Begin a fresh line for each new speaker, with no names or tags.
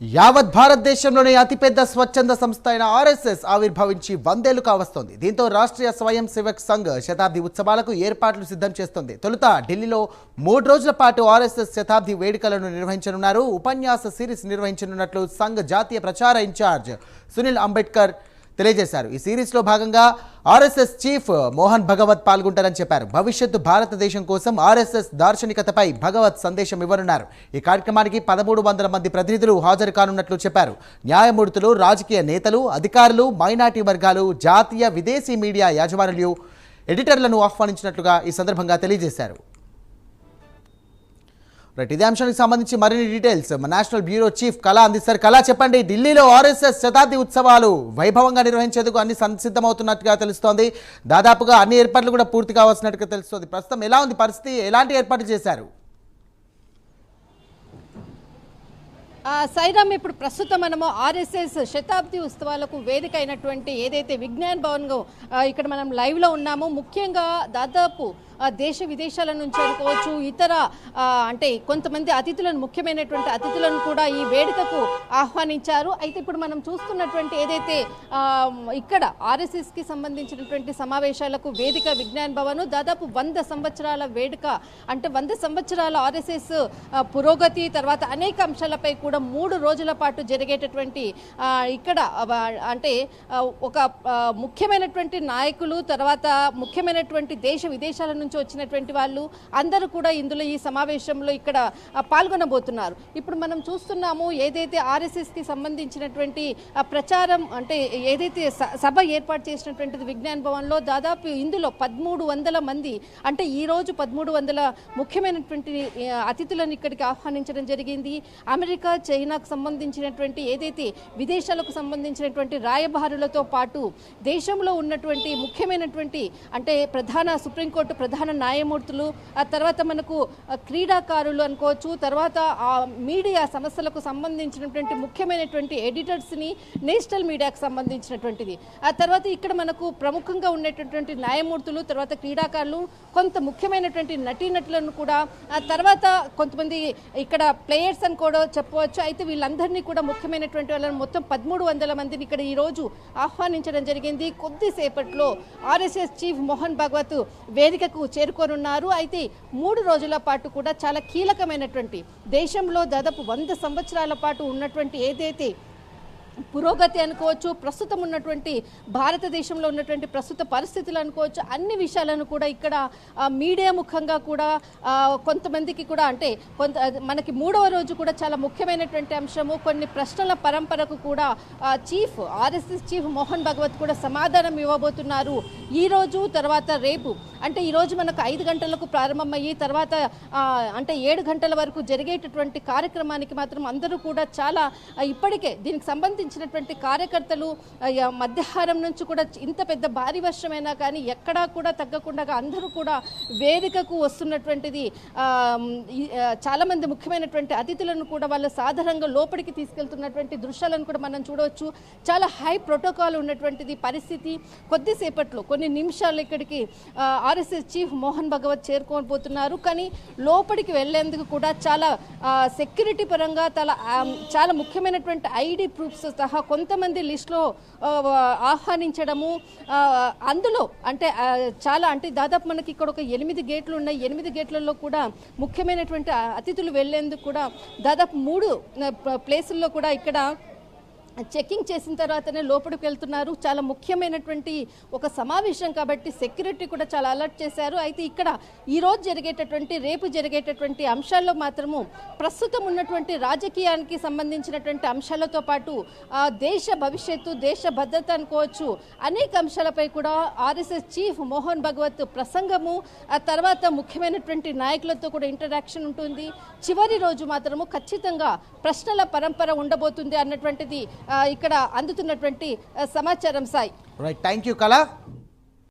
యావత్ భారతదేశంలోనే అతిపెద్ద స్వచ్ఛంద సంస్థ అయిన ఆర్ఎస్ఎస్ ఆవిర్భవించి 100 ఏళ్లు కావస్తోంది. దీంతో రాష్ట్రీయ స్వయం సేవక్ సంఘ్ శతాబ్ది ఉత్సవాలకు ఏర్పాట్లు సిద్ధం చేస్తోంది. తొలుత ఢిల్లీలో 3 రోజుల పాటు ఆర్ఎస్ఎస్ శతాబ్ది వేడుకలను నిర్వహించనున్నారు. ఉపన్యాస సిరీస్ నిర్వహించనున్నట్లు సంఘ్ జాతీయ ప్రచార ఇన్ఛార్జ్ సునీల్ అంబేద్కర్ తెలియజేశారు. ఈ సిరీస్లో భాగంగా ఆర్ఎస్ఎస్ చీఫ్ మోహన్ భగవత్ పాల్గొంటారని చెప్పారు. భవిష్యత్తు భారతదేశం కోసం ఆర్ఎస్ఎస్ దార్శనికతపై భగవత్ సందేశం ఇవ్వనున్నారు. ఈ కార్యక్రమానికి 1300 మంది ప్రతినిధులు హాజరు కానున్నట్లు చెప్పారు. న్యాయమూర్తులు, రాజకీయ నేతలు, అధికారులు, మైనార్టీ వర్గాలు, జాతీయ విదేశీ మీడియా యాజమానులు, ఎడిటర్లను ఆహ్వానించినట్లుగా ఈ సందర్భంగా తెలియజేశారు. ఇదే అంశానికి సంబంధించి మరిన్ని డీటెయిల్స్ నేషనల్ బ్యూరో చీఫ్ కళా అందిస్తారు. కళా, చెప్పండి, ఢిల్లీలో ఆర్ఎస్ఎస్ శతాబ్ది ఉత్సవాలు వైభవంగా నిర్వహించేందుకు అన్ని సంసిద్ధమవుతున్నట్టుగా తెలుస్తోంది. దాదాపుగా అన్ని ఏర్పాట్లు కూడా పూర్తి కావాల్సినట్టుగా తెలుస్తోంది. ప్రస్తుతం ఎలా ఉంది పరిస్థితి, ఎలాంటి ఏర్పాట్లు చేశారు?
సైరామ్, ఇప్పుడు ప్రస్తుతం మనము ఆర్ఎస్ఎస్ శతాబ్ది ఉత్సవాలకు వేదిక అయినటువంటి ఏదైతే విజ్ఞాన్ భవన్ ఇక్కడ మనం లైవ్లో ఉన్నామో, ముఖ్యంగా దాదాపు దేశ విదేశాల నుంచి అనుకోవచ్చు, ఇతర అంటే కొంతమంది అతిథులను, ముఖ్యమైనటువంటి అతిథులను కూడా ఈ వేడుకకు ఆహ్వానించారు. అయితే ఇప్పుడు మనం చూస్తున్నటువంటి ఏదైతే ఇక్కడ ఆర్ఎస్ఎస్కి సంబంధించినటువంటి సమావేశాలకు వేదిక విజ్ఞాన్ భవన్, దాదాపు 100 సంవత్సరాల వేడుక, అంటే 100 సంవత్సరాల ఆర్ఎస్ఎస్ పురోగతి, తర్వాత అనేక అంశాలపై కూడా 3 రోజుల పాటు జరిగేటటువంటి ఇక్కడ అంటే ఒక ముఖ్యమైనటువంటి నాయకులు, తర్వాత ముఖ్యమైనటువంటి దేశ విదేశాల నుంచి వచ్చినటువంటి వాళ్ళు అందరూ కూడా ఇందులో ఈ సమావేశంలో ఇక్కడ పాల్గొనబోతున్నారు. ఇప్పుడు మనం చూస్తున్నాము ఏదైతే ఆర్ఎస్ఎస్కి సంబంధించినటువంటి ప్రచారం, అంటే ఏదైతే సభ ఏర్పాటు చేసినటువంటిది విజ్ఞాన్ భవన్లో, దాదాపు ఇందులో 1300 మంది, అంటే ఈరోజు 1300 ముఖ్యమైనటువంటి అతిథులను ఇక్కడికి ఆహ్వానించడం జరిగింది. అమెరికా, చైనాకు సంబంధించినటువంటి ఏదైతే విదేశాలకు సంబంధించినటువంటి రాయబారులతో పాటు దేశంలో ఉన్నటువంటి ముఖ్యమైనటువంటి అంటే సుప్రీంకోర్టు ప్రధాన న్యాయమూర్తులు, ఆ తర్వాత మనకు క్రీడాకారులు అనుకోవచ్చు, తర్వాత ఆ మీడియా సమస్యలకు సంబంధించినటువంటి ముఖ్యమైనటువంటి ఎడిటర్స్ని, నేషనల్ మీడియాకు సంబంధించినటువంటిది, ఆ తర్వాత ఇక్కడ మనకు ప్రముఖంగా ఉండేటటువంటి న్యాయమూర్తులు, తర్వాత క్రీడాకారులు, కొంత ముఖ్యమైనటువంటి నటీనటులను కూడా, ఆ తర్వాత కొంతమంది ఇక్కడ ప్లేయర్స్ అని కూడా చెప్పవచ్చు. అయితే వీళ్ళందరినీ కూడా ముఖ్యమైనటువంటి వాళ్ళని మొత్తం 1300 మందిని ఇక్కడ ఈరోజు ఆహ్వానించడం జరిగింది. కొద్దిసేపట్లో ఆర్ఎస్ఎస్ చీఫ్ మోహన్ భగవత్ వేదికకు చేరుకోనున్నారు. అయితే 3 రోజుల పాటు కూడా చాలా కీలకమైనటువంటి, దేశంలో దాదాపు 100 సంవత్సరాల పాటు ఉన్నటువంటి ఏదైతే పురోగతి అనుకోవచ్చు, ప్రస్తుతం ఉన్నటువంటి భారతదేశంలో ఉన్నటువంటి ప్రస్తుత పరిస్థితులు అనుకోవచ్చు, అన్ని విషయాలను కూడా ఇక్కడ మీడియా ముఖంగా కూడా కొంతమందికి కూడా, అంటే మనకి 3వ రోజు కూడా చాలా ముఖ్యమైనటువంటి అంశము, కొన్ని ప్రశ్నల పరంపరకు కూడా ఆర్ఎస్ఎస్ చీఫ్ మోహన్ భగవత్ కూడా సమాధానం ఇవ్వబోతున్నారు. ఈరోజు తర్వాత రేపు, అంటే ఈరోజు మనకు 5 గంటలకు ప్రారంభమయ్యి తర్వాత అంటే 7 గంటల వరకు జరిగేటటువంటి కార్యక్రమానికి మాత్రం అందరూ కూడా చాలా ఇప్పటికే దీనికి సంబంధించినటువంటి కార్యకర్తలు మధ్యాహ్నం నుంచి కూడా ఇంత పెద్ద భారీ వర్షమైనా కానీ ఎక్కడా కూడా తగ్గకుండా అందరూ కూడా వేదికకు వస్తున్నటువంటిది. చాలామంది ముఖ్యమైనటువంటి అతిథులను కూడా వాళ్ళు సాధారణంగా లోపలికి తీసుకెళ్తున్నటువంటి దృశ్యాలను కూడా మనం చూడవచ్చు. చాలా హై ప్రోటోకాల్ ఉన్నటువంటిది పరిస్థితి. కొద్దిసేపట్లో, కొన్ని నిమిషాలు ఇక్కడికి ఆర్ఎస్ఎస్ చీఫ్ మోహన్ భగవత్ చేరుకోబోతున్నారు. కానీ లోపలికి వెళ్లేందుకు కూడా చాలా సెక్యూరిటీ పరంగా చాలా ముఖ్యమైనటువంటి ఐడి ప్రూఫ్స్ సహా కొంతమంది లిస్టులో ఆహ్వానించడము. అందులో అంటే చాలా, అంటే దాదాపు మనకి ఇక్కడ ఒక 8 గేట్లు ఉన్నాయి. 8 గేట్లలో కూడా ముఖ్యమైనటువంటి అతిథులు వెళ్లేందుకు కూడా దాదాపు 3 ప్లేసుల్లో కూడా ఇక్కడ చెకింగ్ చేసిన తర్వాతనే లోపలికి వెళ్తున్నారు. చాలా ముఖ్యమైనటువంటి ఒక సమావేశం కాబట్టి సెక్యూరిటీ కూడా చాలా అలర్ట్ చేశారు. అయితే ఇక్కడ ఈరోజు జరిగేటటువంటి, రేపు జరిగేటటువంటి అంశాల్లో మాత్రము ప్రస్తుతం ఉన్నటువంటి రాజకీయానికి సంబంధించినటువంటి అంశాలతో పాటు దేశ భవిష్యత్తు, దేశ భద్రత అనుకోవచ్చు, అనేక అంశాలపై కూడా ఆర్ఎస్ఎస్ చీఫ్ మోహన్ భగవత్ ప్రసంగము, ఆ తర్వాత ముఖ్యమైనటువంటి నాయకులతో కూడా ఇంటరాక్షన్ ఉంటుంది. చివరి రోజు మాత్రము ఖచ్చితంగా ప్రశ్నల పరంపర ఉండబోతుంది అన్నటువంటిది ఇక్కడ అందుతున్నటువంటి సమాచారం. సాయి,
రైట్, థ్యాంక్ యూ కళా.